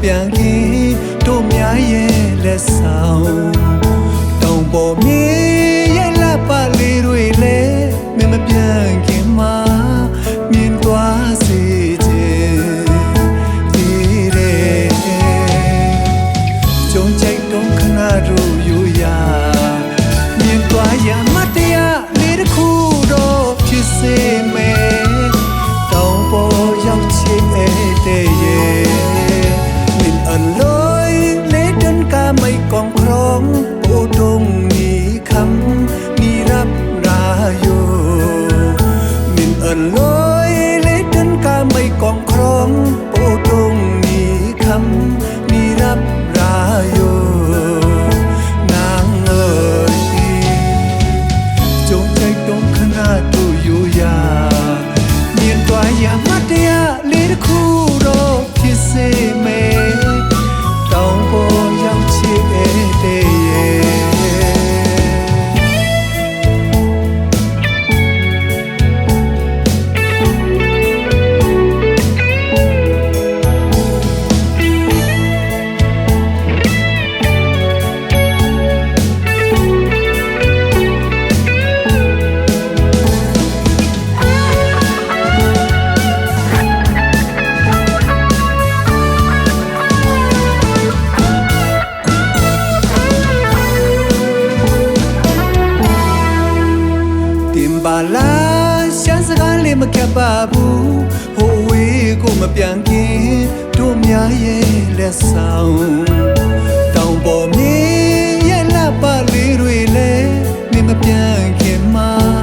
ပြန်ခင်တို့များရဲ့လက်ဆောင်တောင်ပေါ်မြေရဲ့လက်ပါလေးတွေလည်းမင်းမပြန်ခင်မှာမြင်သွားစေခြင်းဒီတဲ့ကြုံကြိုက်တော့ခဏတို့ယူရမြင်သွားရမတရားလေးတစ်ခုတော့ဖြစ်စေမယ်တောင်ပေါ်ရောက်ချင်တဲ့ရဲ့ไม่กองครองโอดงนี้คำนี้รับราโยมินลอยเล็กกันกาไม่กองครองโอดงนี้คำนี้รับราโยนางเอ๋ยจงใจตรงขนาดดูอยู่ยาเมียนตัวอย่ามัดยาเล็กคู่รอที่เสเมတောင်ပေါ်ရောက်ချစ်တဲ့ဘာလာရှမ်းစကားလေးမကပ်ပါဘူးဟိုဝေးကိုမပြန်ခင်တို့များရဲ့လက်ဆောင်တောင်ပေါ်မြေရဲ့လက်ပါလေးတွေလည်းမင်းမပြန်ခင်မှာ